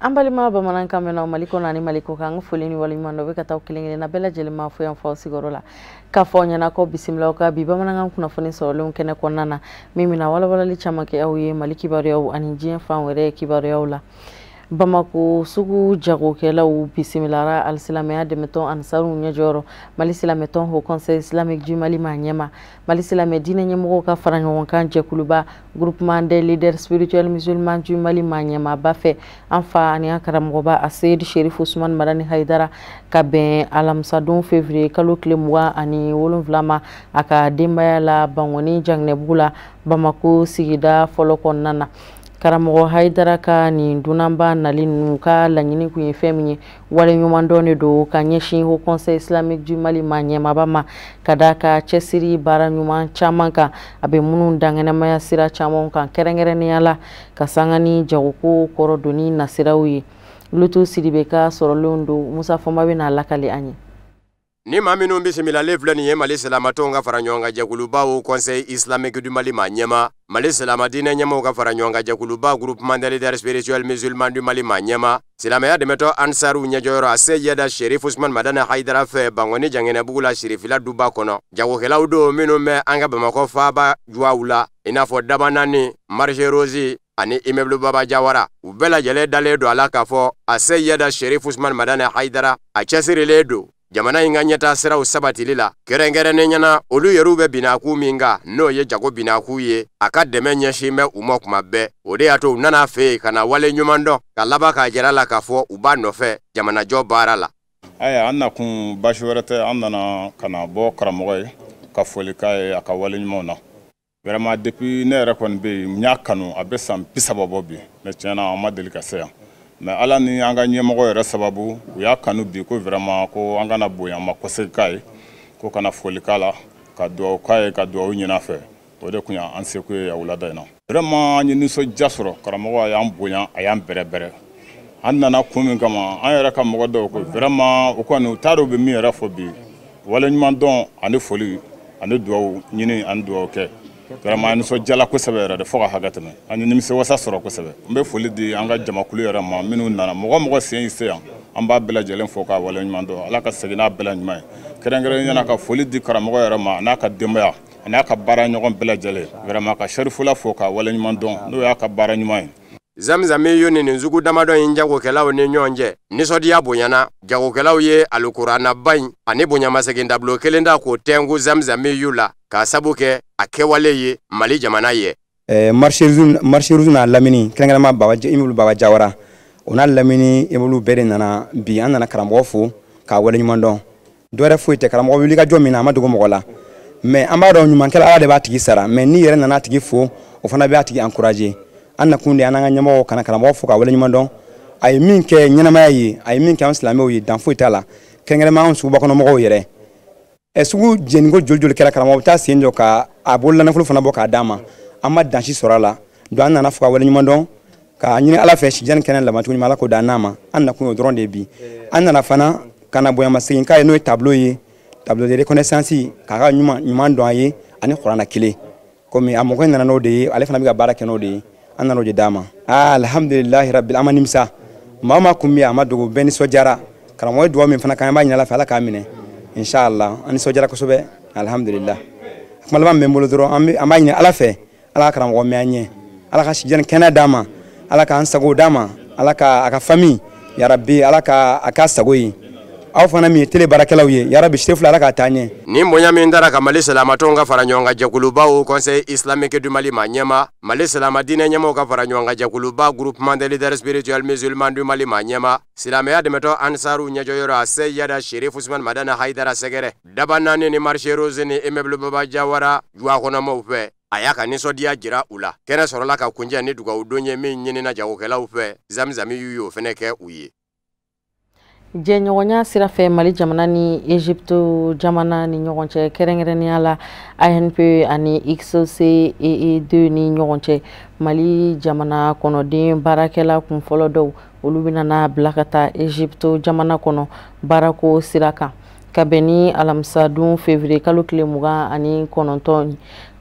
Ambalima bamanan kamena maliko nani maliko kang folini walimando be kataw kilingile na bela jelima fu yan fa sigorola ka fonya na ko bisimla ka bi bamanan kuna foni solum kene konana mimi na wala li chamake awiye maliki bari aw ani jien fa were kibari awla Bamako sugu jago kela u bisimilara al-Islamia de meton ansaru nyajoro mali silameton ho conseil islamique du Mali manyema mali silame dine nyemo ka farango kan jekuluba groupement des leaders spirituels musulmans du Mali manyema bafe anfa ani akaramgo ba Asseid Cherif Ousmane Madani Haidara ka ben alamsadon février kalo klemwa ani wolonvlama aka dembaya la bangoni jangne bula Bamako sigida folokon nana Karamogo Haidara ka ni dunamba nalinu ka lanyini kunye feminye wale nyumandone do ka nyeshi ho conseil islamique du Mali manyema bama kadaka chesiri bara nyuman chamanka abe munu ndangene maya sira chamon kan kerengere ni ala kasangani jawuko korodoni nasirawi lutu sidibeka sorolondo Musa Fomawe na lakali anye Ni maminu bisimila levle ni Mali Selamatonga faranyonga jakuluba au conseil islamique du Mali manyema Mali Selamadine nyema ka faranyonga jakuluba groupement des leaders spirituels musulmans du Mali manyema Silamaya de meto ansaru nyajoro Asseid Cherif Ousmane Madani Haidara fe bangoni jangene bugula shirifila duba kono jagokela udo minu me anga Bamako faba juaula inafo dabanani marché rosi ani immeuble Baba Jawara ubela jele dale do alaka fo Asseid Cherif Ousmane Madani Haidara a chesirile do Jamana inganyeta sira usabatilila kerengere nenyana olu yerube binaku minga no ye jago binaku ye akademe nyeshime umokmabe ode ato nana fe kana wale nyumando kalaba ka jerala kafo uba nofe jamana jo barala aya anna kun bashwerete annana kana bo karamoy ka folika aka wale nyumona vraiment depuis ne rekon be nyakanu abesam pisabobi me tiana amadeli ka seya mais ala ni anga nyemoko yere sababu ya kanu bi ko vraiment ko anga na boya makose kai ko kana folikala ka do kai ka do nyina fe o de kunya anse ko ya wulada ina vraiment ni so jasoro karamo ya amboya ayam bere anna na kumi kama an yere ka mogo do ko vraiment o ko no taro be mi yere fo bi wala nyman don ani foli ani do nyini an do ke vraiment ni so jala ko sebe de foka hagatame ani nimse wasa soro ko sebe mbe foli di anga jama kulu yara ma minu nana mogo sen iseya amba bela jelen foka wala nyando ala ka segina bela nyma kerengere nyana ka foli di karamogo yara ma na ka dembaya ana ka bara nyogon bela jele vraiment ka sharifula foka wala nyando no ya ka bara nyma Zamzame yoni nzugu damado injago kelawo ne nyonje nisodi ya bonyana jago kelawo ye alukurana bain ani bonyama segenda blokelenda ko tengu Zamzame yula ka sabuke akewale ye Mali jamana ye marché na lamini kengana ma baba imulu Baba Jawara ona lamini imulu bere nana bi anana karambo fo ka wala nyumando dore fo ite karambo wili ka jomina ma dogo mogola mais ambado nyuman kala ala de ba tigi sara mais ni yere nana tigi fo o fana be atigi encourager anna kunde ananga nyamo kana karambo fo ka wala nyumando ay min ke nyanama yi ay min ke an islamé yi dan fo itala kengana ma on su bakono mogo yere esugu jengo joljol kala karambo ta senjo ka abolla na fana boka dama amma danshi sorala do anna na fuka wala nyumando ka nyini ala fe shi jan kenan la matu mala ko danama anna kun odron de bi anna na fana kana boya masin ka no tableau de reconnaissance ka nyumando ayi ani qur'ana kile comme amogo nana no de ale fana biga baraka no de anna no de dama alhamdulillah rabbil alamin sa mama kummi amadu beni sojara karamo do min fana kan ba nyala fa ala ka mine inshallah ani sojara ko sobe alhamdulillah malama membolo doro amanya ala fe ala karam go meanye ala ka shijan kena dama ala ka ansago dama ala ka aka fami ya rabbi ala ka aka sagoyi aw fana mi tele barakelawiye ya rabbi shtefla ala ka tanye ni mbonya mindara ka Mali Selamatonga faranyonga jakuluba au conseil islamique du Mali manyema Mali Selamadine nyema ka faranyonga jakuluba groupement des leaders spirituels musulmans du Mali manyema Silamaya de meto ansaru nyajoyoro Asseid Cherif Ousmane Madani Haidara segere dabanani ni marché rose ni immeuble Baba Jawara jwa kona maufe ayaka nisodia jira ula kena sorola ka kunja ni duga udonye mi nyini na jagokela ufe Zamzame yuyo feneke uye Jɛɲɔgɔnya sira fɛ Mali jamana ni Egypte jamana ni ɲɔgɔn cɛ kɛrɛnkɛrɛnnenya la ANP ani XCE2 ni ɲɔgɔn cɛ Mali jamana kɔnɔden baarakɛla kunfɔlɔ dɔw olu bɛna bila ka taa Egypte jamana kɔnɔ baarako sira kan ka bɛn ni alamisa don février kalo tile 29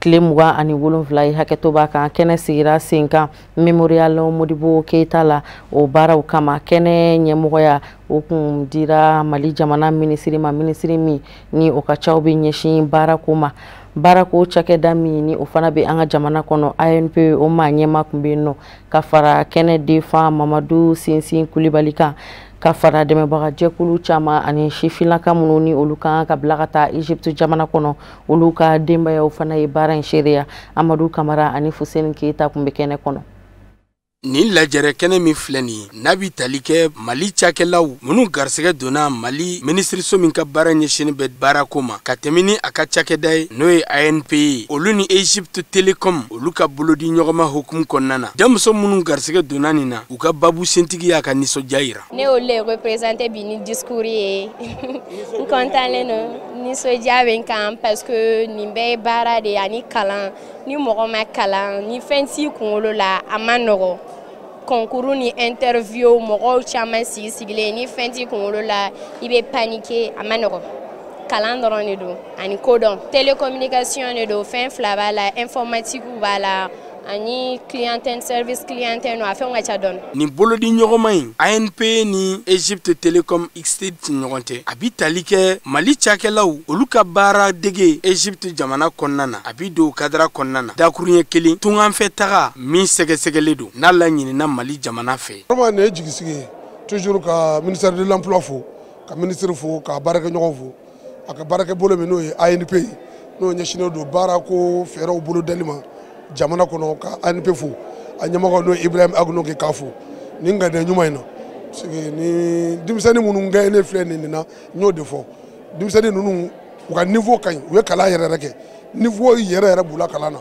tile 27 ye hakɛto b'a kan kɛnɛ sigira sen kan Memorial Modibo Keita la o baaraw kama kɛnɛ ɲɛmɔgɔya o kun dira Mali jamana minisiri ma minisiri min ni o ka caw bɛ ɲɛsin baarako ma baarako cakɛda min ni o fana bɛ an ka jamana kɔnɔ ANP o maa ɲɛma kun bɛ yen nɔ ka fara kɛnɛ defan Mamadu Sinsin Kulibali kan ka fara dɛmɛbaga jɛkulu caman ani sifinlaka minnu ni olu kan ka bila ka taa Egypte jamana kɔnɔ olu ka denbayaw fana ye baara in seereya Amadu Kamara ani Fuseni Keita kun bɛ kɛnɛ kɔnɔ. Ni lajɛrɛ kɛnɛ min filɛ nin ye n'a bi tali kɛ Mali cakɛlaw minnu garisɛgɛ donna Mali minisiriso min ka baara ɲɛsinnen bɛ baarako ma ka tɛmɛ ni a ka cakɛda ye n'o ye ANP ye olu ni Egypte Telecom olu ka bolodi ɲɔgɔnma hukumu kɔnɔna na denmuso minnu garisɛgɛ donna nin na u ka babu sentigi y'a ka nisɔndiya yira. Ne y'olu le représenter bi ni discours ye n kɔntanlen don nisɔndiya bɛ n kan parce que nin bɛɛ ye baara de ye ani kalan ni mɔgɔ ma kalan ni fɛn t'i kunkolo la a ma nɔgɔ. Concours ni interview mɔgɔw caman sigilen ni fɛn t'i kunkolo la i bɛ paniquer a ma nɔgɔ kalan dɔrɔn de don ani kodɔn télécommunication de don fɛn fila b'a la informatique b'a la ani clientèle service clientèle no a fɛnw ka ca dɔɔni. Nin bolodi ɲɔgɔnma in ANP ni Egypte Telecom XT ɲɔgɔn tɛ a bi tali kɛ Mali cakɛlaw olu ka baara dege Egypte jamana kɔnɔna na a bi don kadara kɔnɔna na dakuruɲɛ kelen tunganfɛ taga min sɛgɛsɛgɛlen don n'a la ɲinina Mali jamana fɛ. Vraiment ne jigisigi toujours ka ministère de l'emploi fo ka ministre fo ka baarakɛ ɲɔgɔn fo a ka baarakɛ bolo min n'o ye ANP n'o ɲɛsinnen don baarako fɛɛrɛw bolo dali ma jamana kɔnɔ ka ANP fo a ɲɛmɔgɔ n'o Ibrahim Agno ke k'a fo nin ŋaniya ɲuman in na parce que ni denmisɛnnin minnu gagné ne filɛ nin na n y'o de fɔ denmisɛnnin ninnu u ka niveau ka ɲi u ye kalan yɛrɛ kɛ niveau yɛrɛ b'u la kalan na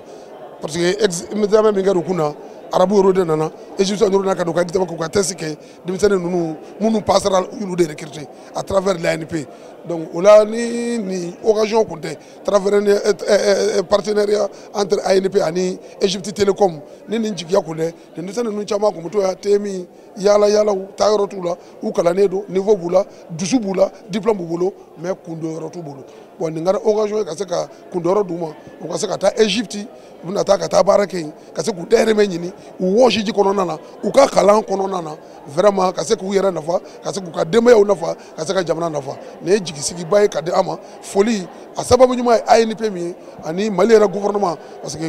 parce que examen min kɛra u kunna arabu yɛrɛ de nana égyptien yɛrɛ ka don ka examen k'u ka test kɛ denmisɛnnin ninnu minnu passera olu de recruter à travers l'ANP donc o la ni occasion kun tɛ travers partenariat entre ANP ani Egypte Telecom ni nin jigiya kun tɛ denmisɛnnin ninnu caman kun bɛ to ya temi yaalaw taa yɔrɔ t'u la u kalannen don niveau b'u la dusu b'u la diplôme b'u bolo mais kundo yɔrɔ t'u bolo bon nin kɛra occasion ye ka se ka kundo yɔrɔ d'u ma u ka se ka taa Egypte u bɛna taa ka taa baara kɛ yen ka se k'u dahirimɛ ɲini u wɔsi ji kɔnɔna na u ka kalan kɔnɔna na vraiment ka se k'u yɛrɛ nafa ka se k'u ka denbayaw nafa ka se ka jamana nafa nin ye jigisigiba ye ka di an ma foli a sababu ɲuman ye ANP min ye ani Mali yɛrɛ gouvernement parce que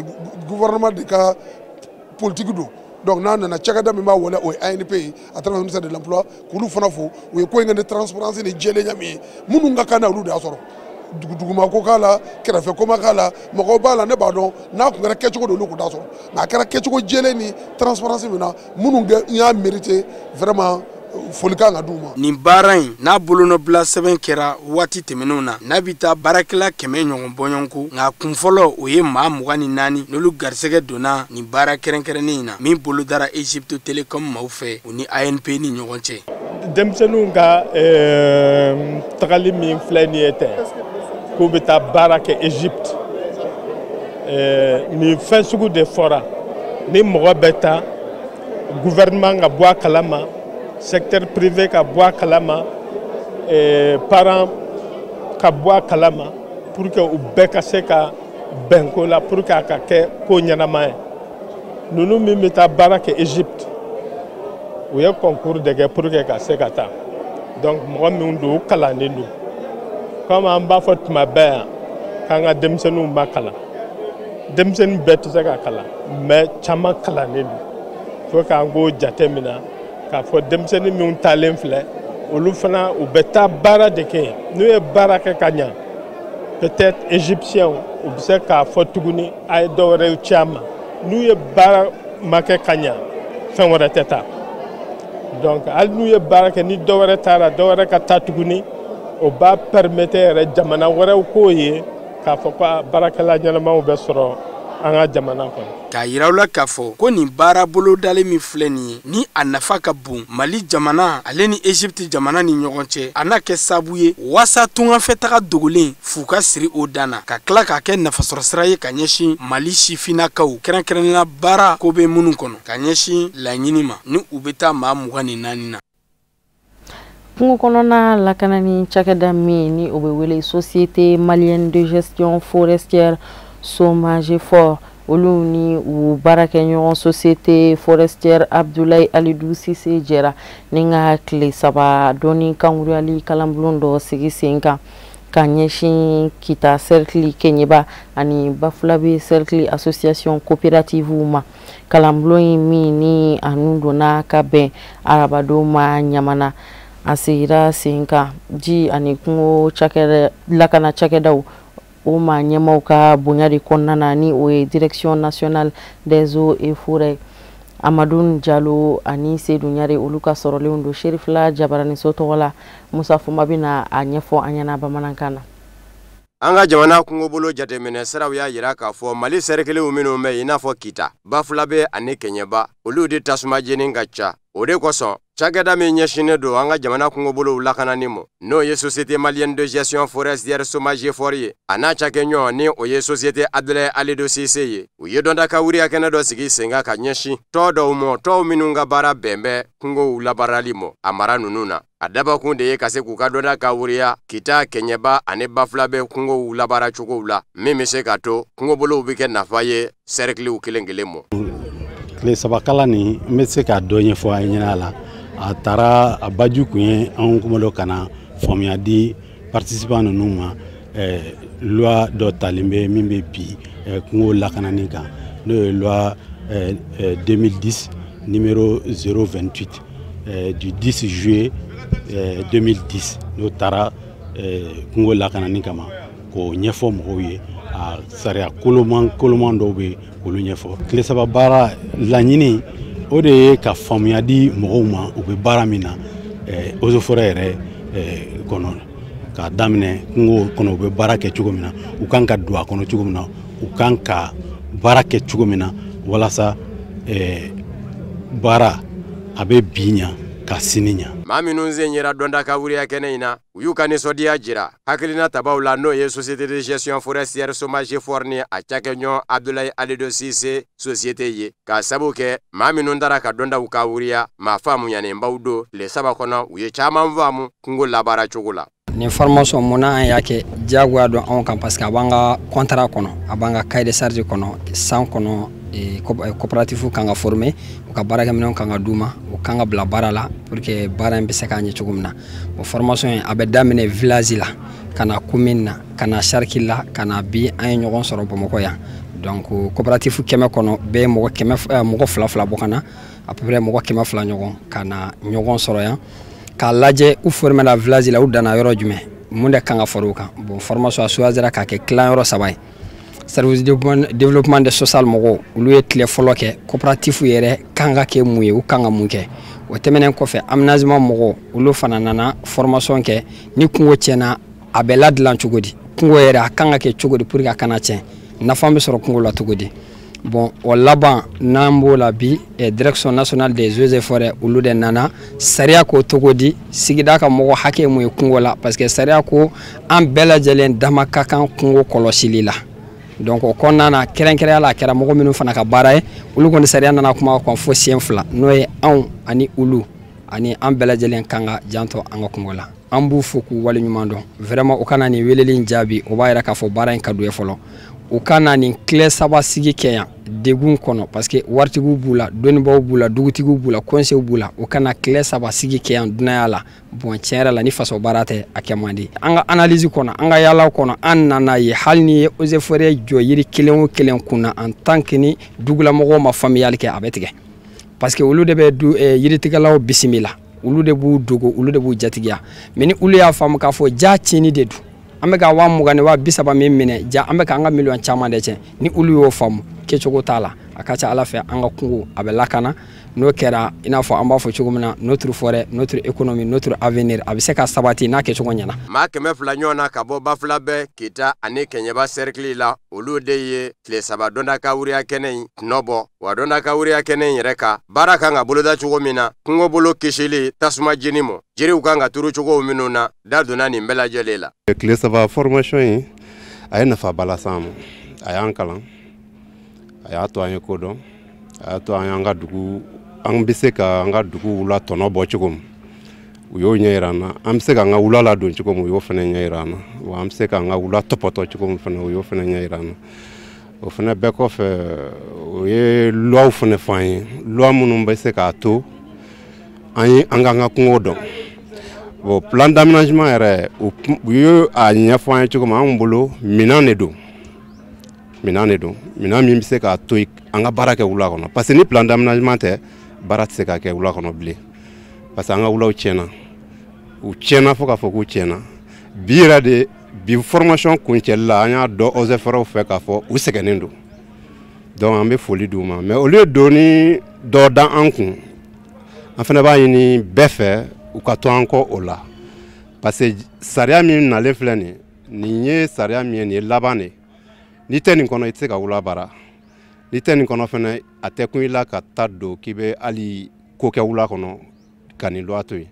gouvernement de ka politique don donc n'a nana cakɛda min b'a wele o ye ANP ye à travers ministère de l'emploi k'olu fana fo u ye ko in kɛ ni transparence ni jɛlenya min ye minnu ka kan na olu de y'a sɔrɔ duguma ko k'a la kɛrɛfɛ ko ma k'a la mɔgɔw b'a la ne b'a dɔn n'a kun kɛra kɛcogo de olu kun t'a sɔrɔ nka a kɛra kɛcogo jɛlen ni transparence min na minnu y'a mérité vraiment foli kan ka d'u ma. Nin baara in n'a bolonɔbila sɛbɛn kɛra waati tɛmɛnenw na n'a bi taa baarakɛla 100 ɲɔgɔn bɔɲɔgɔnko nka kunfɔlɔ o ye maa 24 n'olu garisɛgɛ donna nin baara kɛrɛnkɛrɛnnen in na min bolo dara Egypte Telecom maaw fɛ u ni ANP ni ɲɔgɔn cɛ. Denmisɛnninw ka tagali min filɛ nin ye tɛ k'u bɛ taa baara kɛ Egypte nin fɛn sugu de fɔra ni mɔgɔ bɛ taa gouvernement ka bɔ a kalama secteur privé ka bɔ a kalama parents ka bɔ a kalama pour que u bɛɛ ka se ka bɛn ko la pour que a ka kɛ ko ɲɛnama ye ninnu min bɛ taa baara kɛ Egypte u ye concours de kɛ pour que ka se ka taa donc mɔgɔ minnu don u kalannen don comme an b'a fɔ tuma bɛɛ yan k'an ka denmisɛnninw ma kalan denmisɛnnin bɛɛ tɛ se ka kalan mais caman kalannen don fo k'an k'o jate minɛ k'a fɔ denmisɛnnin minnu taalen filɛ olu fana u bɛ taa baara de kɛ n'u ye baara kɛ ka ɲa peut-être égyptiens u bɛ se k'a fɔ tuguni a ye dɔ wɛrɛ ci a ma n'u ye baara ma kɛ ka ɲa fɛn wɛrɛ tɛ taa donc hali n'u ye baara kɛ ni dɔ wɛrɛ taara dɔ wɛrɛ ka taa tuguni o b'a permettre yɛrɛ jamana wɛrɛw k'o ye k'a fɔ ko baarakɛla ɲɛnamaw bɛ sɔrɔ an ka jamana kɔnɔ. K'a yiraw la k'a fɔ ko nin baara bolodalen min filɛ nin ye ni a nafa ka bon Mali jamana ale ni Egypte jamana ni ɲɔgɔn cɛ a n'a kɛ sababu ye waasa tunganfɛtaga dogolen f'u ka siri o dan na ka tila k'a kɛ nafasɔrɔ sira ye ka ɲɛsin Mali sifinnakaw kɛrɛnkɛrɛnnenya baara ko bɛ minnu kɔnɔ ka ɲɛsin laɲini ma ni u bɛ taa maa 24 na. Kungo kɔnɔna lakanani cakɛda min ni o bɛ wele Société Malienne de Gestion Forestière SOMAGEFOR olu ni u baarakɛɲɔgɔn Société Forestière Abdoulaye Alidou Cissé jɛra ni ka tile 3 dɔɔni kankuruyali kalanbulon dɔ sigi sen kan ka ɲɛsin Kita Cercle Keɲeba ani Bafulabe Cercle Association Coopérative ma kalanbulon min ni anu donna ka bɛn arabadon ma ɲamana a sigira sen kan ji ani kungo lakana cakɛdaw o ma ɲɛmaw ka bonya de kɔnɔna na ni o ye Direction Nationale des Eaux et Forêts Amadou Diallo ani Seydou Ɲare olu ka sɔrɔlenw do Sherifla Jabaraniso tɔgɔ la Musa Fuma bɛna a ɲɛfɔ an ɲɛna bamanankan na. An ka jamana kungo bolo jateminɛ siraw y'a yira k'a fɔ Mali sɛrɛkɛlenw minnu bɛ i n'a fɔ Kita, Bafulabe ani Keɲeba olu de tasuma jeni ka ca. O de kosɔn cakɛda min ɲɛsinnen don an ka jamana kungo bolow lakanani ma n'o ye Société Malienne de Gestion Forestière SOMAGEFOR ye a n'a cakɛɲɔgɔn ni o ye Société Abdoulaye Alidou Cissé ye u ye dɔndaka wuriya kɛnɛ dɔ sigi sen kan ka ɲɛsin tɔw dɔw ma tɔw minnu ka baara bɛn bɛ kungow labaarali ma a mara ninnu na a dabakun de ye ka se k'u ka dɔndaka wuriya Kita, Keɲeba ani Bafulabe kungow labaara cogow la min bɛ se ka to kungo bolow bɛ kɛ nafa ye sɛrɛkiliw kelen kelen ma. Tile 3 kalan nin n bɛ se ka dɔ ɲɛfɔ a ɲɛna la a taara a baju kun ye an kumalo kana faamuya di participant ninnu ma loi dɔ talen bɛ min bɛ bi kungo lakanani kan n'o ye loi 2010 numéro 028 du 10 juillet 2010 n'o taara kungo lakanani kama k'o ɲɛfɔ mɔgɔw ye a sariya koloman dɔw bɛ olu ɲɛfɔ. Tile 3 baara laɲini o de ye ka faamuya di mɔgɔw ma u bɛ baara min na eaux et forêts yɛrɛ kɔnɔ k'a daminɛ kungo kɔnɔ u bɛ baara kɛ cogo min na u kan ka don a kɔnɔ cogo min na u kan ka baara kɛ cogo min na walasa baara a bɛ bi ɲa ka sini ɲa. Maa minnu sen yera dɔndaka wuriya kɛnɛ in na u y'u ka nisɔndiya jira hakilina tabaw la n'o ye Société de Gestion Forestière SOMAGEFOR ni a cakɛɲɔgɔn Abdoulaye Alidou Cissé société ye k'a sabu kɛ maa minnu taara ka dɔndaw ka wuriya maa faamuyanenbaw do tile 3 kɔnɔ u ye caman faamu kungo labaara cogo la. Ni formation muna an y'a kɛ diyagoya don anw kan parce que a b'an ka contrat kɔnɔ a b'an ka cahier de charge kɔnɔ san kɔnɔ coopérative kan ka former u ka baarakɛminɛnw kan ka d'u ma u kan ka bila baara la pour que baara in bɛ se k'a ɲɛ cogo min na o formation in a bɛ daminɛ village la ka na commune na ka na Charki la ka na bi an ye ɲɔgɔn sɔrɔ Bamakɔ yan donc coopérative 100 kɔnɔ bɛɛ ye mɔgɔ 2 bɔ ka na à peu près mɔgɔ 200 ɲɔgɔn ka na ɲɔgɔn sɔrɔ yan k'a lajɛ u former la village la u danna yɔrɔ jumɛn mun de kan ka fara u kan bon formation a choisira k'a kɛ tilayɔrɔ 3 ye. Service de développement de social mɔgɔw olu ye tile fɔlɔ kɛ coopérative yɛrɛ kan ka kɛ mun ye u kan ka mun kɛ o tɛmɛnen kɔfɛ aménagement mɔgɔw olu fana nana formation kɛ ni kungo tiɲɛna a bɛ ladilan cogo di kungo yɛrɛ a kan ka kɛ cogo di pour que a kana tiɲɛ nafa bɛ sɔrɔ kungo la cogo di bon o laban n'an b'o la bi Direction Nationale des Eaux et Forêts olu de nana sariya ko cogo di sigida ka mɔgɔ hakɛ mun ye kungo la parce que sariya ko an bɛɛ lajɛlen dama ka kan kungo kɔlɔsili la. Donc o kɔnɔna na kɛrɛnkɛrɛnya la a kɛra mɔgɔ minnu fana ka baara ye olu kɔni sariya nana kuma kan fo siɲɛ 2 n'o ye anw ani olu ani an bɛɛ lajɛlen kan ka janto an ka kungo la an b'u fo k'u waleɲuman dɔn vraiment u kana nin weleli in jaabi o b'a yira k'a fɔ baara in ka d'u ye fɔlɔ u kana nin tile 3 sigi kɛ yan degun kɔnɔ parce que waritigiw b'u la dɔnnibaw b'u la dugutigiw b'u la conseillers b'u la u kana tile 3 sigi kɛ yan dunanya la bon tiɲɛ yɛrɛ la ni faso baara tɛ a kɛ man di an ka analyse kɔnɔ an ka yaalaw kɔnɔ an nana ye hali ni ye eaux et forêts jɔ yiri kelen o kelen kunna en tant que ni dugulamɔgɔw ma faamuyali kɛ a bɛ tigɛ parce que olu de bɛ yiritigɛlaw bisimila olu de b'u dogo olu de b'u jatigiya mais ni olu y'a faamu k'a fɔ ja tiɲɛni de don an bɛ ka 20 ni 30 min minɛ ja an bɛ ka an ka miliyɔn caman de tiɲɛ ni olu y'o faamu kɛcogo t'a la a ka ca Ala fɛ an ka kungo a bɛ lakana n'o kɛra i n'a fɔ an b'a fɔ cogo min na notre forêt notre économie notre avenir a bɛ se ka sabati n'a kɛcogo ɲɛna. maa 200 ɲɔgɔn na ka bɔ Bafulabe, Kita ani Kɛɲɛba cercle la olu de ye tile 3 donda ka wuriya kɛnɛ in nɔ bɔ wa donda ka wuriya kɛnɛ in yɛrɛ ka baara kan ka boloda cogo min na kungo bolo kisili tasuma jeni mɔ jiriw kan ka turu cogo minnu na da donna nin bɛɛ lajɛlen la. Tile 3 formation in a ye nafa bala s'an ma a y'an kalan a y'a to an ye ko dɔn a y'a to an y'an ka dugu an bɛ se ka an ka dugu la tɔnɔ bɔ cogo min u y'o ɲɛ yira an na an bɛ se k'an ka wula ladon cogo min u y'o fana ɲɛ yira an na wa an bɛ se k'an ka wula tɔpɔtɔ cogo min fana u y'o fana ɲɛ yira an na o fana bɛɛ kɔfɛ o ye luwaw fana fɔ an ye luwa minnu bɛ se k'a to an ye an k'an ka kungo dɔn bon plan d'aménagement yɛrɛ u ye a ɲɛfɔ an ye cogo min an bolo minɛn de don minɛn min bɛ se k'a to an ka baara kɛ wula kɔnɔ parce que ni plan d'aménagement tɛ baara tɛ se ka kɛ wula kɔnɔ bilen parce que an ka wulaw tiɲɛna u tiɲɛna fo k'a fɔ k'u tiɲɛna bi yɛrɛ de bi formation kuncɛli la an y'a dɔn eaux et forêts fɛ k'a fɔ u sɛgɛnnen don donc an bɛ foli d'u ma mais olu ye doni dɔ da an kun an fana b'a ɲini bɛɛ fɛ u ka to an kɔ o la parce que sariya min nalen filɛ nin ye sariya min ye nin ye laban de n'i tɛ nin kɔnɔ i tɛ se ka wula baara n'i tɛ nin kɔnɔ fana a tɛ kun i la ka taa don k'i bɛ hali ko kɛ wula kɔnɔ ka nin loi to yen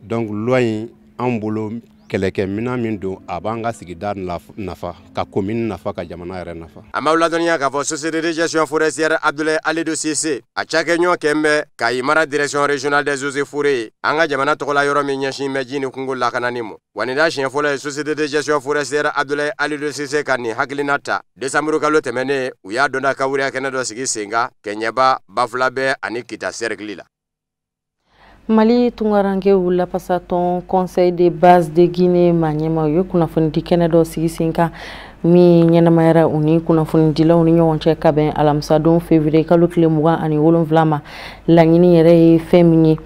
donc loi in an bolo kɛlɛkɛminɛn min don a b'an ka sigida nafa ka commune nafa ka jamana yɛrɛ nafa. An b'aw ladɔnniya k'a fɔ société de gestion forestière Abdoulaye Alidou Cissé a cakɛɲɔgɔn kɛn bɛ Kayi mara direction régionale des eaux et forêts an ka jamana tɔgɔla yɔrɔ min ɲɛsin bɛ ji ni kungo lakanani mɔ wa nin da siɲɛ fɔlɔ ye société de gestion forestière Abdoulaye Alidou Cissé ka nin hakilina ta décembre kalo tɛmɛnen u y'a donda ka wuriya kɛnɛ dɔ sigi sen kan Kɛɲɛba, Bafulabe ani Kita cercle la. Mali tungaranke wula pasaton Conseil de base de Guinée manyema yo kunnafoni di kɛnɛ dɔ sigi sen kan min ɲɛnamayara u ni kunnafonidilaw ni ɲɔgɔn cɛ ka bɛn alamisa don février kalo tile 27 ma laɲini yɛrɛ ye fɛn min ye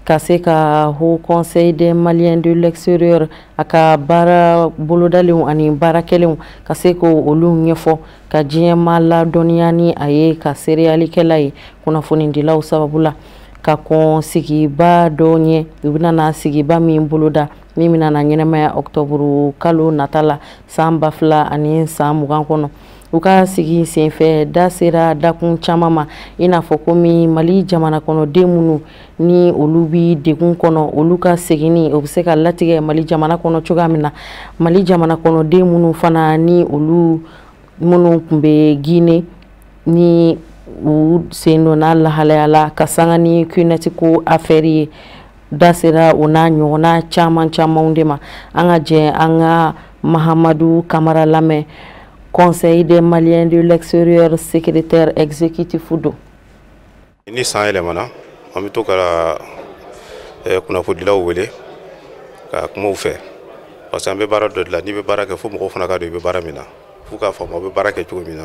ka se ka Haut Conseil des Maliens de l'extérieur a ka baara bolodalenw ani baarakɛlenw ka se ko olu ɲɛfɔ ka diɲɛma ladɔnniya ni a ye ka seereyalikɛla ye kunnafonidilaw sababu la ka kɔn sigiba dɔ ɲɛ u bɛna sigiba min boloda min bɛna ɲɛnamaya octobre kalo nata la san 2020 ani san 20 kɔnɔ u ka sigi senfɛ da sera dakun caman ma i n'a fɔ komi Mali jamana kɔnɔden minnu ni olu bi degun kɔnɔ olu ka seginni o bɛ se ka latigɛ Mali jamana kɔnɔ cogoya min na Mali jamana kɔnɔden minnu fana ni olu minnu tun bɛ Guinée ni u sen donna lahalaya la ka sanga ni kunɛti ko affaire ye da sera o n'a ɲɔgɔnna camanw de ma an ka jɛ an ka Mahamadu Kamara lamɛn Conseil des Maliens de l'extérieur secrétaire exécutif do. Ni san yɛlɛmana an bɛ to ka kunnafonidilaw wele ka kuma u fɛ parce que an bɛ baara dɔ de la n'i bɛ baara kɛ fo mɔgɔw fana ka dɔn i bɛ baara min na f'u k'a faamu aw bɛ baara kɛ cogo min na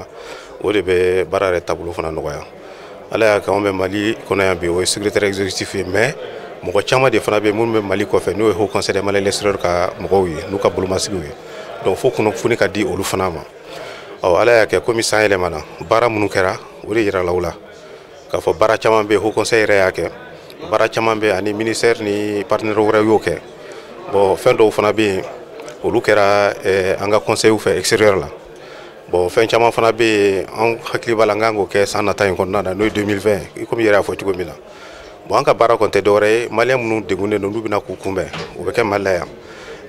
o de bɛ baara yɛrɛ taabolo fana nɔgɔya ala y'a kɛ anw bɛ Mali kɔnɔ yan bi o ye secrétaire exécutif ye mais mɔgɔ caman de fana bɛ yen minnu bɛ Mali kɔfɛ n'o ye Haut Conseil des Maliens de l'extérieur ka mɔgɔw ye n'u ka bolomasigiw ye donc fo kunnafoni ka di olu fana ma ala y'a kɛ komi san yɛlɛmana baara minnu kɛra o de yirala u la k'a fɔ baara caman bɛ Haut Conseil yɛrɛ y'a kɛ baara caman bɛ ani ministère ni partenaires wɛrɛw y'o kɛ bon fɛn dɔw fana bɛ yen olu kɛra an ka conseils fɛ extérieur la bon fɛn caman fana bɛ yen an hakili b'a la an kan k'o kɛ san nata in kɔnɔna na n'o ye 2020 komi yɛrɛ y'a fɔ cogo min na bon an ka baara kɔni tɛ dɔwɛrɛ ye maliyɛn minnu degunnen don n'u bɛna k'u kunbɛn o bɛ kɛ Mali la yan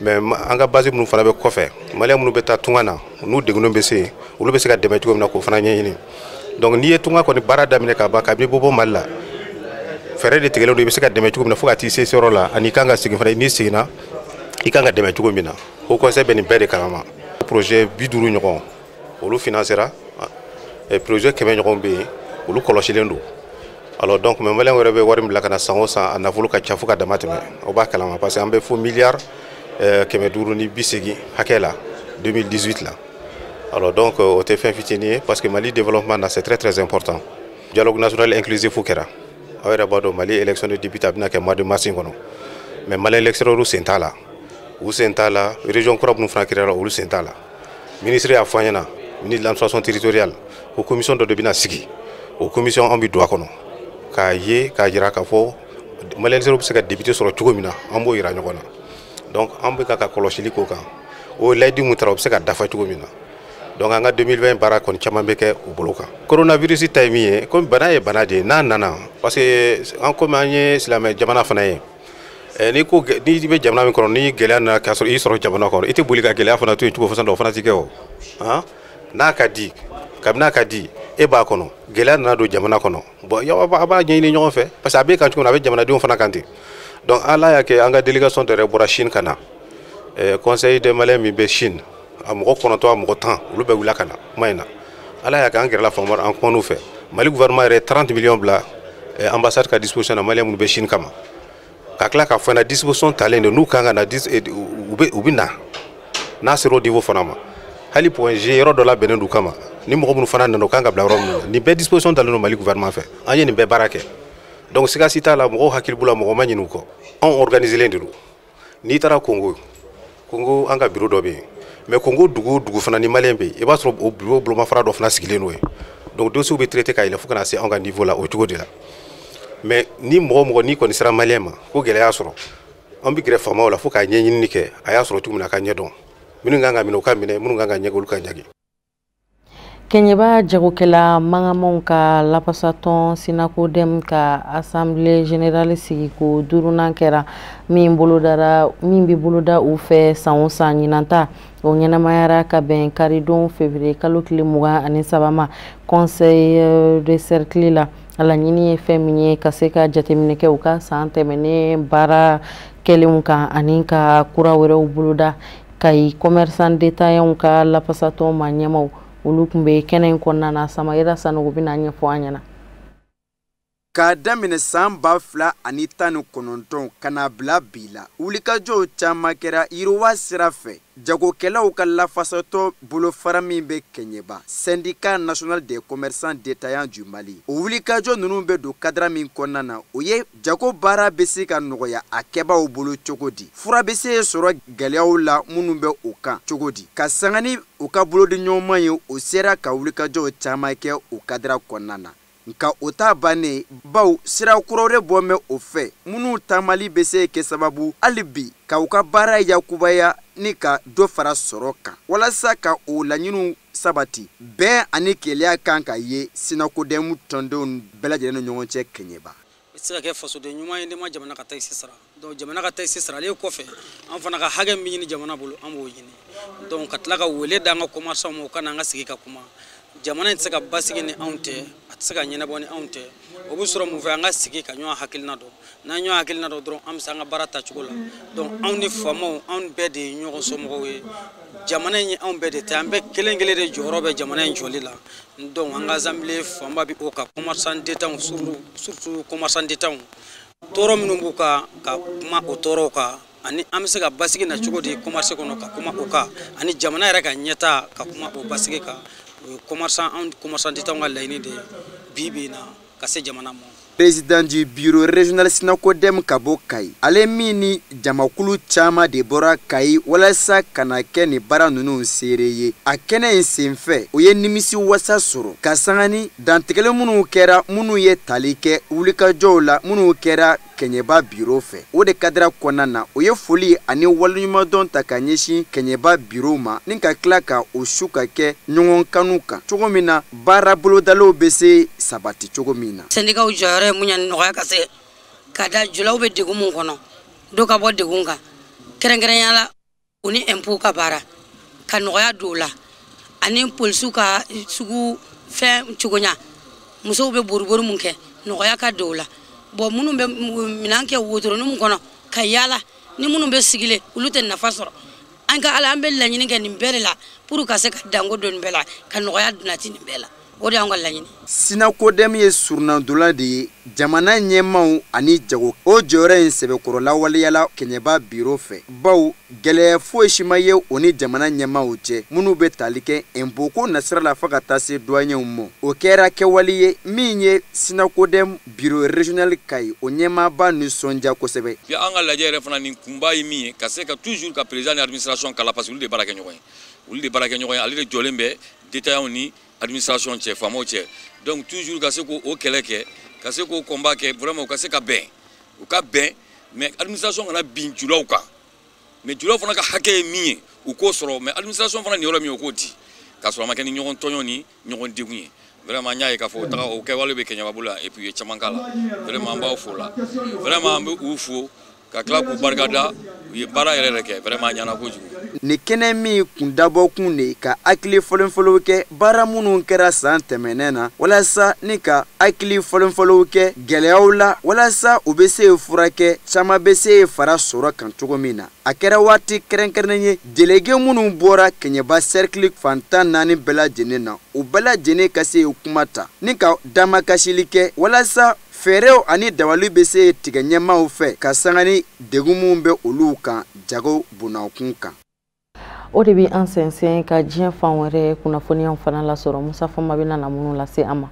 mais an ka base minnu fana bɛ kɔfɛ maliyɛn minnu bɛ taa tunga na n'u degunnen bɛ se olu bɛ se ka dɛmɛ cogo min na k'o fana ɲɛɲini donc n'i ye tunga kɔni baara daminɛ ka ban kabini bɔ Mali la fɛɛrɛ de tigɛlen don i bɛ se ka dɛmɛ cogo min na fo ka t'i se yɔrɔ la ani kan ka segin fana n'i seginna i kan ka dɛmɛ cogo min na Haut Conseil bɛ nin bɛɛ de kalama projet 50 ɲɔgɔn olu financera projet 100 ɲɔgɔn bɛ yen olu kɔlɔsilen don alors donc mais maliyɛn wɛrɛ bɛ wari min bila ka na san o san a nafolo ka ca fo ka dama tɛmɛ o b'a kalama parce que an bɛ fo miliyari 580 hakɛ la 2018 la alors donc o tɛ fɛn fitinin ye parce que Mali développement na c'est très important dialogue national inclusif kɛra aw yɛrɛ b'a dɔn Mali élection de député a bɛna kɛ mois de mars kɔnɔ mais Mali électeurs sen t'a la u sen t'a la région kura minnu fana créera olu sen t'a la ministre y'a fɔ an ɲɛna ministre de l'administration territoriale o commission dɔ de bɛna sigi o commission an bɛ don a kɔnɔ k'a ye k'a jira k'a fɔ maliyɛnw bɛ se ka député sɔrɔ cogo min na an b'o yira ɲɔgɔn na donc an bɛ ka kɔlɔsili k'o kan o layidu mun taara o bɛ se ka dafa cogo min na donc an ka 2020 baara kɔni caman bɛ kɛ u bolo kan coronavirus ta ye min ye komi bana ye bana de ye n'a nana parce que komi an ye silamɛ jamana fana ye n'i bɛ jamana min kɔnɔ ni gɛlɛya nana k'a sɔrɔ i sɔrɔ jamana kɔnɔ i tɛ boli ka gɛlɛya fana to yen cogo fana dɔ o fana ti kɛ o n'a ka di kabini n'a ka di e b'a kɔnɔ gɛlɛya nana don jamana kɔnɔ bon a b'a ɲɛɲini ɲɔgɔn fɛ parce que a bɛ kan cogo min a bɛ jamanadenw fana kan ten donc ala y'a kɛ an ka délégation dɔ yɛrɛ bɔra Chine ka na conseil des Maliens min bɛ Chine a mɔgɔ 9 a mɔgɔ 10 olu bɛ wuli ka na kuma in na ala y'a kɛ an gɛrɛla fama an kumana u fɛ Mali gouvernement yɛrɛ 30 millions bila ambassade ka disposition na Maliens minnu bɛ Chine kama ka tila k'a fɔ na disposition talen don n'u kan ka na u bɛ na n'a sera o niveau fana ma hali point G yɔrɔ dɔ labɛnnen d'u kama ni mɔgɔ minnu fana nana u kan ka bila yɔrɔ minnu na nin bɛɛ disposition talen don Mali gouvernement fɛ an ye nin bɛɛ baara kɛ donc sigasi t'a la mɔgɔw hakili b'u la mɔgɔ ma ɲinɛ u kɔ anw organiselen de don n'i taara Congo an ka bureau dɔ bɛ yen mais Congo dugu dugu fana ni Malien bɛ yen i b'a sɔrɔ o bureau bolomafara dɔ fana sigilen n'o ye donc dossiers bɛ traité ka yɛlɛ fo ka na se anw ka niveau la o cogo de la mais ni mɔgɔ n'i kɔni sera Malien ma ko gɛlɛya sɔrɔ an bɛ gɛrɛ faamaw la fo k'a ɲɛɲini kɛ a y'a sɔrɔ cogo min na a ka ɲɛdɔn minnu kan ka minɛ u ka minɛ minnu kan ka ɲɛgɛ olu ka ɲɛgɛ. Kenyeba jagokɛla mangamanw ka lapasatɔn Sinakodem ka assemblée générale sigi ko duurunan kɛra min bɛ boloda u fɛ san o san ɲinan ta o ɲɛnamayara ka bɛn karidon février kalo tile 23 ma conseil de cercle la a laɲini ye fɛn min ye ka se ka jateminɛ kɛ u ka san tɛmɛnen baara kɛlenw kan ani ka kura wɛrɛw boloda Kayi commerçant détaillant ka lapasatɔn ma ɲɛmaw olu kun bɛ kɛnɛ in kɔnɔna na Samayira Sanogo bɛna ɲɛfɔ an ɲɛna. K'a daminɛ san 2019 ka na bila bi la wulikajɔw caman kɛra yiriwa sira fɛ jagokɛlaw ka lafasatɔ bolofara min bɛ Kenyeba syndicat national des commerçants détaillants du Mali o wulikajɔ ninnu bɛ don cadre min kɔnɔna na o ye jago baara bɛ se ka nɔgɔya a kɛbaaw bolo cogo di fura bɛ se sɔrɔ gɛlɛyaw la minnu bɛ o kan cogo di ka sanga ni u ka bolodi ɲɔgɔnman ye o sera ka wulikajɔw caman kɛ o cadre kɔnɔna na nka o ta bannen baw sira kuraw de bɔ mɛ o fɛ minnu taamali bɛ se kɛ sababu hali bi ka u ka baara yakubaya ni ka dɔ fara sɔrɔ kan walasa ka o laɲiniw sabati bɛn ani keleya kan ka ye Sinakodɛmu tɔndenw bɛɛ lajɛlen ni ɲɔgɔn cɛ Kenyeba. Se ka kɛ fasoden ɲuman ye ma jamana ka taxe sara donc jamana ka taxe saralen kɔfɛ an fana ka hakɛ min ɲini jamana bolo an b'o ɲini donc ka tila ka wele da an ka commerçant ma u ka na an ka sigi ka kuma jamana in tɛ se ka basigi ni anw tɛ a tɛ se ka ɲɛnabɔ ni anw tɛ o bɛ sɔrɔ mun fɛ an ka sigi ka ɲɔgɔn hakilina dɔn n'an ɲɔgɔn hakilina dɔn dɔrɔn an bɛ se an ka baara tacogo la donc anw ni faamaw anw bɛɛ de ye ɲɔgɔn somɔgɔw ye jamana in ye anw bɛɛ de tɛ an bɛɛ kelen kelen de jɔyɔrɔ bɛ jamana in jɔli la donc an ka assemblée fanba bɛ o ka commerçant d'état surtout commerçant d'état tɔɔrɔ minnu b'u ka kuma o tɔɔrɔw kan ani an bɛ se ka basigi na cogo di commerce kɔnɔ ka kuma o kan ani jamana yɛrɛ ka ɲɛta ka kuma o basigi kan commerçant d'état ka laɲini de bi na ka se jamana ma. Président du bureau régional Sinakodem ka bɔ Kayi ale min ni jamakulu caman de bɔra Kayi walasa ka na kɛ ni baara ninnu seere ye a kɛnɛ in senfɛ o ye nimisi wasa sɔrɔ ka sanga ni dantigɛli minnu kɛra minnu ye tali kɛ wulikajɔw la minnu kɛra Kenyeba bureau fɛ o de kadira kɔnɔna na o ye foli ani waleɲumandɔn ta ka ɲɛsin Kenyeba bureau ma ni ka tila ka o su ka kɛ ɲɔgɔn kanu kan cogo min na baara bolodalaw bɛ se sabati cogo min na. Sendikaw jɔyɔrɔ ye mun ye nɔgɔya ka se ka da julaw bɛ degun mun kɔnɔ dɔ ka bɔ degun kan kɛrɛnkɛrɛnya la u ni impôt ka baara ka nɔgɔya don la ani polisiw ka sugu fɛn cogoya musow bɛ boribori mun kɛ nɔgɔya ka don la bon minnu bɛ minɛn kɛ wotoronin mun kɔnɔ ka yaala ni minnu bɛ sigilen olu tɛ nafa sɔrɔ an ka ala an bɛ laɲini kɛ nin bɛɛ de la pour ka se ka dango don nin bɛɛ la ka nɔgɔya nati nin bɛɛ la o de y'an ka laɲini. Sinakodem ye surunandola de ye jamana ɲɛmaw ani jago o jɔyɔrɔ in sɛbɛkɔrɔ lawaleyala Kenyeba bureau fɛ baw gɛlɛya foyi si ma ye o ni jamana ɲɛmaw cɛ minnu bɛ tali kɛ impôt ko nasira la fo ka taa se douaniers ma o kɛra kɛwale ye min ye Sinakodem bureau régional Kayi o ɲɛmaaba nisɔndiya kosɛbɛ. An ka lajɛ yɛrɛ fana nin kunba ye min ye ka se ka toujours ka président ni administration kala parce que olu de baara kɛ ɲɔgɔn ye olu de baara kɛ ɲɔgɔn ye ale de jɔlen bɛ détaillants ni administration cɛ faamaw cɛ donc toujours ka se k'o kɛlɛ kɛ ka se ko combat ke vraiment ka se ka ben o ka ben mais administration kana bin julaw kan mais julaw fana ka hakɛ min u ko sɔrɔ mais administration fana ni yɔrɔ min o ko di ka sɔrɔ ma kɛ ni ɲɔgɔn tɔɲɔ ni ɲɔgɔn degun ye vraiment nya ye ka fɔ taga o kɛwale bɛ kɛɲɛ bolo et puis caman kala vraiment an b'aw fo la vraiment an bɛ u fo ka tila k'u barikada u ye baara yɛrɛ kɛ vraiment ɲana kojugu. Ni kɛnɛ min kun dabɔ kun de ka hakili fɔlɔfɔlɔw kɛ baara minnu kɛra san tɛmɛnen na walasa ni ka hakili fɔlɔfɔlɔw kɛ gɛlɛyaw la walasa u bɛ se furakɛ caman bɛ se fara sɔrɔ kan cogo min na. A kɛra waati kɛrɛnkɛrɛnnen ye délégué minnu bɔra Keɲeba cercle fantan 4 bɛɛ lajɛlen na u bɛɛ lajɛlen ka se kuma ta ni ka damakasili kɛ walasa fɛɛrɛw ani dawali bɛ se tigɛ ɲɛmaaw fɛ ka sanga ni degun minnu bɛ olu kan jago bunakun kan. O de bi an sɛnsɛn ka diɲɛ fan wɛrɛ kunnafoniyaw fana lasɔrɔ Musa Fama bɛ na minnu lase an ma.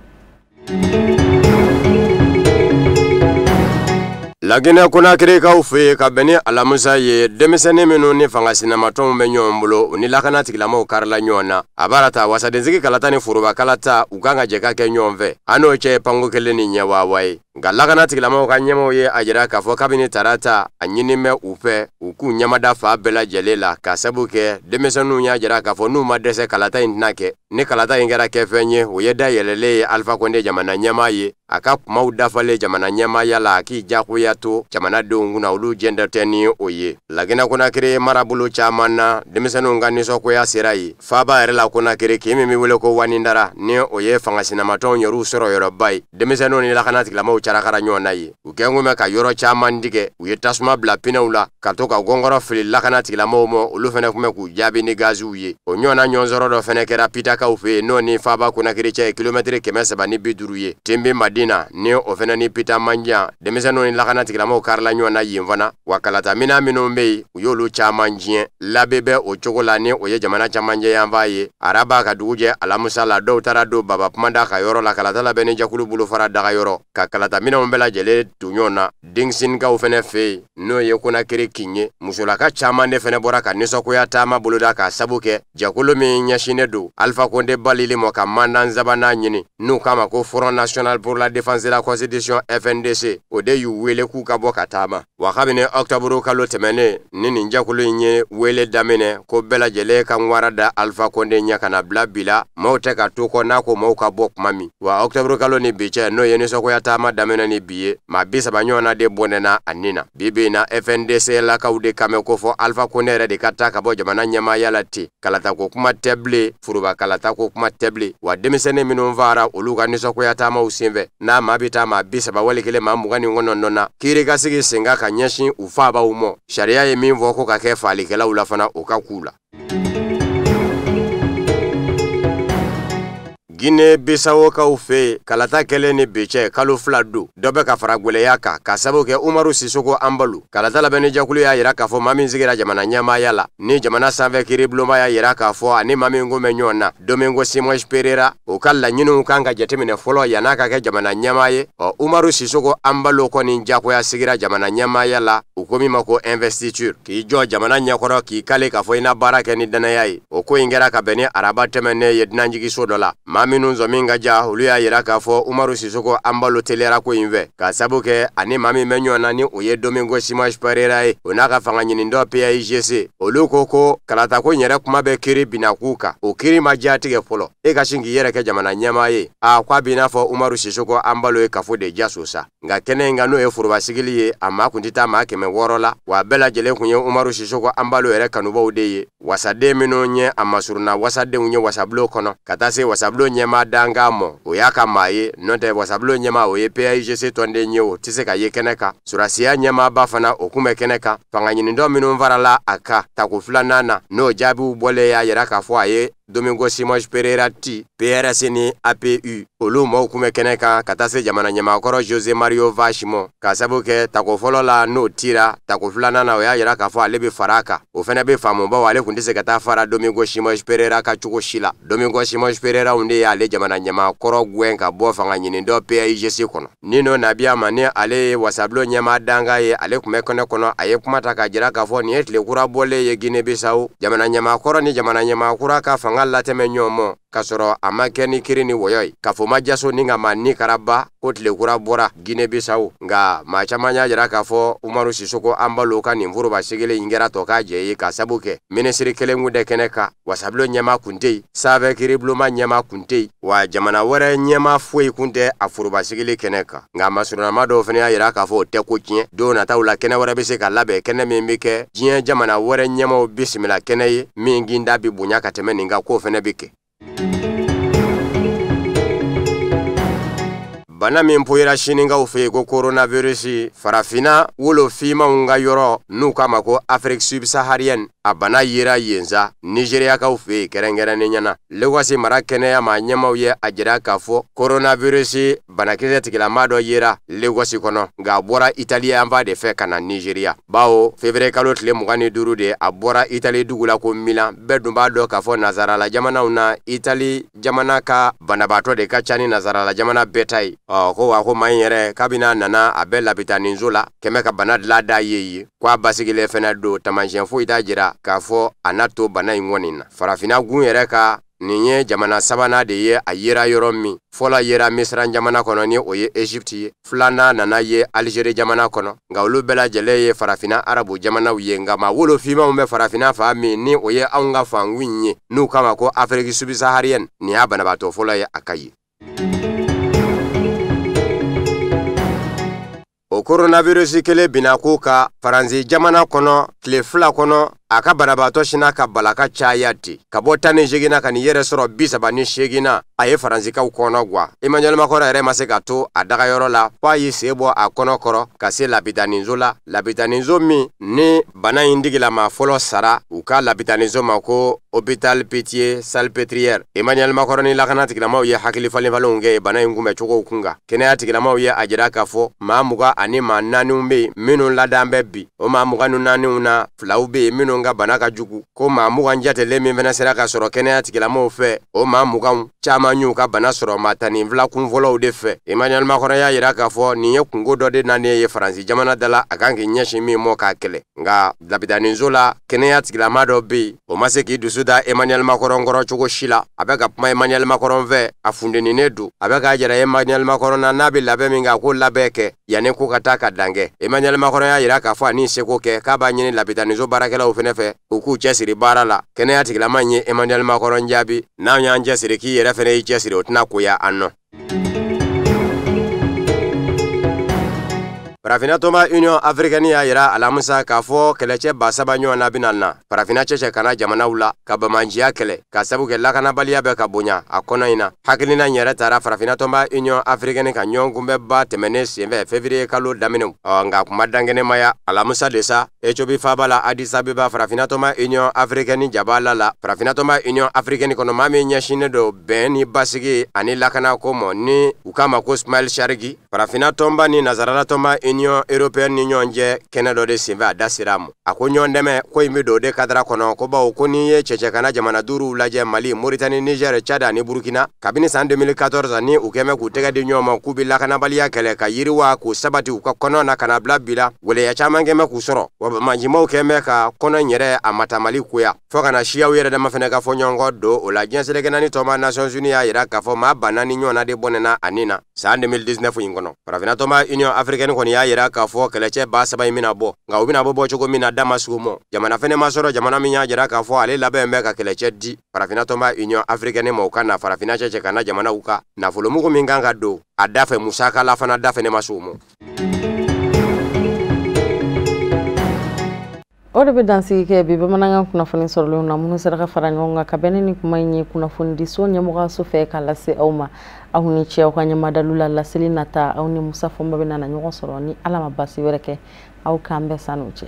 Laginɛ Konakiri kaw fɛ ka bɛn ni Alamusa ye denmisɛnnin minnu ni fanga sinamatɔnw bɛ ɲɔgɔn bolo u ni lakana tigilamaw karila ɲɔgɔn na a b'a ta wasadensigi kalata ni foroba kalata u kan ka jɛ ka kɛ ɲɔgɔn fɛ an n'o cɛ panko kelen ni ɲɛwaawa ye nka lakana tigilamaw ka ɲɛmɔgɔw ye a jira k'a fɔ kabini tarata a ɲini bɛ u fɛ u k'u ɲamada fa bɛɛ lajɛlen la ka sabu kɛ denmisɛnninw y'a jira k'a fɔ n'u ma dɛsɛ kalata in tɛna kɛ ni kalata in kɛra kɛfɛn ye o ye dayɛlɛlen ye Alpha Condé jamana ɲɛmaa ye a ka kumaw dafalen jamana ɲɛmaaya la a k'i jagoya to jamanadenw kunna olu jɛndɛ tɛ ni o ye. Laginɛ Konakiri marabolo caman na denmisɛnninw ka nisɔngoya sera ye faaba yɛrɛ la Konakiri k'i min bɛ wele ko Wanindara ni o ye fanga sinamatɔnw yɛrɛw sɔrɔ yɔrɔba ye denmisɛnninw ni lakana tigilamaw carakara ɲɔgɔn na ye u kɛn kun bɛ ka yɔrɔ caman tigɛ u ye tasuma bila pinɛw la ka to ka gɔngɔrɔ fili lakana tigilamaw ma olu fana kun bɛ k'u jaabi ni gaziw ye o ɲɔgɔnna ɲɔgɔnsɔrɔ dɔ fana kɛra pitakaw fɛ yen n'o ni faaba Konakiri cɛ ye kilomɛtiri 350 ye Tembe Madina ni o fana ni pita manjan denmisɛnninw ni lakana tigilamaw karila ɲɔgɔn na yen fana wa kalata mina minnu bɛ yen u y'olu caman tiɲɛ labɛn bɛ o cogo la ni o ye jamana caman jɛ yan f'a ye araba ka dugu jɛ Alamusa la dɔw taara don baba kumanda ka yɔrɔ la kalata labɛn ni jakulu bolo fara daga yɔrɔ ka kalata minɛnw bɛɛ lajɛlen to ɲɔgɔn na denmisɛnninkaw fana fɛ yen n'o ye Konakiri kin ye musolaka caman de fana bɔra ka nisɔngoya taama boloda ka sabu kɛ jakulu min ɲɛsinnen don Alpha Condé balili ma ka mandan sabanan ɲini n'u kama ko Front National pour la Défense de la Constitution FNDC o de y'u wele k'u ka bɔ ka taama wa kabini octobre kalo tɛmɛnen ni nin jakulu in ye wele daminɛ ko bɛɛ lajɛlen ka ŋwara da Alpha Condé ɲɛ kana bila bila maaw tɛ ka to kɔ n'a ko maaw ka bɔ kuma min wa octobre kalo ni bi cɛ n'o ye nisɔngoya taama daminɛ ni bi ye maa 30 ɲɔgɔn na de bɔnɛna a nin na bi bi in na FNDC lakaw de kan bɛ ko fɔ Alpha Condé yɛrɛ de ka taa ka bɔ jamana ɲɛmaaya la ten kalata ko kuma tɛ bilen foroba kalata ko kuma tɛ bilen wa denmisɛnnin minnu fara olu ka nisɔngoya taamaw senfɛ n'a maa bɛ taa maa 30 wali kelen maa 29 na kiiri ka sigi sen kan ka ɲɛsin u faabaw ma sariya ye min fɔ ko ka kɛ faalikɛlaw la fana o ka k'u la. Guinée Bissau kaw fɛ kalata kɛlen ni bi cɛ kalo 2 don dɔ bɛ ka fara gwɛlɛya kan ka sabu kɛ Umaru Sisoko Ambalu kalata labɛn ni jakulu y'a yira k'a fɔ maa min sigira jamana ɲɛmaaya la ni jamana sanfɛ kiiri bulonba y'a yira k'a fɔ ani maa min ko bɛ ɲɔgɔn na Domingo Simões Pereira o ka laɲiniw kan ka jateminɛ fɔlɔ yan'a ka kɛ jamana ɲɛmaa ye Umaru Sisoko Ambalu kɔni jagoya sigira jamana ɲɛmaaya la u ko min ma ko investiture k'i jɔ jamana ɲɛkɔrɔ k'i kale k'a fɔ i na baara kɛ ni danaya ye o ko in kɛra ka bɛn ni araba tɛmɛnen ye dunanjigiso dɔ la minnu zɔmin ka ja olu y'a yira k'a fɔ Umaru Sisoko Ambalu teliyara ko in fɛ ka sabu kɛ ani maa min bɛ ɲɔgɔn na ni o ye Domingo Simões Pereira ye o n'a ka fanga ɲinindɔ PAIGC olu ko kalata ko in yɛrɛ kuma bɛ kiiri bina k'u kan o kiiri ma diyatigɛ fɔlɔ e ka sin k'i yɛrɛ kɛ jamana ɲɛmaa ye k'a b'i n'a fɔ Umaru Sisoko Ambalu ye kafo de jaso sa nka kɛnɛ in kan n'o ye foroba sigili ye a maa kun tɛ taa maa 600 la wa a bɛɛ lajɛlen kun ye Umaru Sisoko Ambalu yɛrɛ kanubaw de ye wasaden minnu ɲɛ a masuruna wasadenw ye wasabulon kɔnɔ ka taa se wasabulon ɲɛmaa danga mɔ o y'a ka maa ye n'o tɛ wasabulon ɲɛmaa o ye PAIGC tɔnden ye o tɛ se ka ye kɛnɛ kan surasiya ɲɛmaaba fana o kun bɛ kɛnɛ kan fanga ɲinindɔ minnu farala a kan tako 2nan na n'o jaabiw bɔlen y'a yira k'a fɔ a ye Domingo Simões Pereira ti PRS ni APU olu maaw kun bɛ kɛnɛ kan ka taa se jamana ɲɛmaakɔrɔ José Mario Vaz ma ka sabu kɛ tako fɔlɔ la n'o tira tako 2nan na o y'a yira k'a fɔ ale bɛ fara a kan o fana bɛ faamu bawo ale kun tɛ se ka taa fara Domingo Simões Pereira ka cogo si la Domingo Simões Pereira de y'ale jamana ɲɛmaakɔrɔ gɛn ka bɔ fanga ɲinindɔ PAIGC kɔnɔ Nino Nabiya ma ni ale ye wasabulon ɲɛmaa danga ye ale kun bɛ kɛnɛ kɔnɔ a ye kuma ta ka jira k'a fɔ nin ye tile kura bɔlen ye Guinée Bissau jamana ɲɛmaakɔrɔ ni jamana ɲɛmaakura ka fanga latɛmɛ ɲɔgɔn ma kasoro amake ni kiri ni woyoy kafo majaso ninga mani karaba kotle kura bora Guinea Bissau nga machamanya jara kafo Umaru Sisoko ambalo ka ni mvuru basigile ingera toka je ka sabuke ministry kelengu de keneka wasablo nyama kunte save kiri bluma nyama kunte wa jamana wore nyama foi kunte afuru basigile keneka nga masuna mado fene ya kafo te ko kien do na tawla kene wore be se ka labe kene mimike jien jamana wore nyama bismillah kene yi minginda bi bunya kateme ninga ko fene bike bana min poyira shininga ufe ko coronavirus farafina wolo fima unga yoro nuka mako Afrique subsaharienne abana yira yenza Nigeria ka ufe kerengera nenyana lewasi marakene ya manyama ye ajira kafo coronavirus bana kize tikila mado yira lewasi kono ga bora Italia amba de fe kana Nigeria bawo février kalot le mugani duru de abora Italie dugula ko Milan bedumba do kafo nazara la jamana una Italie jamana ka bana bato de kachani nazara la jamana betai ko wa ko mayere kabina nana abella bitaninzola kemeka banad la da yeyi kwa basigile fena do tamanjen fo itajira kafo anato bana ingwanina farafina gun yere ka ninye jamana sabana de ye ayira yoromi fola yera Misra jamana kono ni oye Egypte flana nana ye Algerie jamana kono ngawlu bela jele ye farafina arabu jamana uyenga ma wolo fima umbe farafina fami ni oye aunga fangwinye nu kama ko Afrique subsaharienne ni abana bato fola ye akayi o coronavirus kele binakuka faranzi jamana kono kle fula kono aka banabato shina ka balaka chayati kabota ni jigina kan yere soro bisaba ni shegina aye faranzi ka kono gwa Emmanuel Macron ere maseka to adaga yoro la pa yisebo akono koro kase labitaninzo mi ni bana indigila ma folo sara uka labitaninzo mako hôpital Pitié Salpêtrière Emmanuel Macron ni lakana tikilama ye hakili falen falonge bana ingume choko kunga kene tikilama ye ajira kafo maamuga ani manani umbe minu ladambe bi o maamuga nunani una flaube minu nga banaka jugu ko maamuga njate le mimvena seraka soro kene tikilama fe o maamuga chama nyuka bana soro matani vla kunvolo de fe Emmanuel Macron ya yira kafo ni ye kungo dode nani ye Faransi jamana dala akangi nyeshi mi mo ka kele nga labitaninzola kene tikilama do bi o maseki dusu da Emmanuel Macron goro chugo shila abeka puma Emmanuel Macron ve afunde ni nedu abeka jara Emmanuel Macron na nabi labe minga ko labeke yane ko kataka dange Emmanuel Macron ya yira ka fa ni seko ke kaba nyini labitanizo barakela ufenefe uku chesiri barala kene atikila manye Emmanuel Macron jabi na nyanje siriki yere fene chesiri otna kuya anno Parafina toma Union Africaine ya yira alamusa kafo keleche basaba nyo na binalna parafina cheche kana jamana ula kabamanjia kele kasabu ke lakana balia be kabunya akona ina hakilina nyere tara parafina toma Union Africaine ka nyongumbe ba temene sembe février kalo daminu nga kumadangene maya alamusa desa echobi fabala Addis Abeba parafina toma Union Africaine jabala la parafina toma Union Africaine kono mami nyashine do beni basigi ani lakana komo ni ukama ko Ismail Shargi parafina tomba ni nazarala toma Union Européenne ni nyonje kenado de simva dasiramu akonyo ndeme ko imido de kadra kono ko ba ko ni ye cheche kana jamana duru laje Mali Mauritanie Niger Chad ni Burkina kabini san 2014 ni ukeme kutega de nyoma kubila kana balia kele ka yiriwa ku sabati ko kono na kana blabila wole ya chama ngeme ku soro wa manjima ukeme ka kono nyere amata Mali kuya foka na shia were de mafene ka fonyongo do o la jense de kenani toma Nations Unies ya ira ka fo ma banani nyona de bonena anina san 2019 ingono paravina toma Union Africaine koni ya yira ka fo keleche ba saba mina bo nga ubina bo chugo mina damasumo jamana fene masoro jamana minya jira ka fo ale labe mbeka keleche di parafina toma Union Africaine mo kana farafina cheche kana jamana uka na folomugo minganga do adafe musaka la fana dafe ne masumo Ode be dansi ke bibe mananga kuna foni sorlo na munu seraka farangonga kabene ni kumanyi kuna fundi so nyamuga so fe kala se awma ahuni che okanya madalula la selinata awni musafa mbabena na nyogo soro ni alama basi wereke au kambe sanuche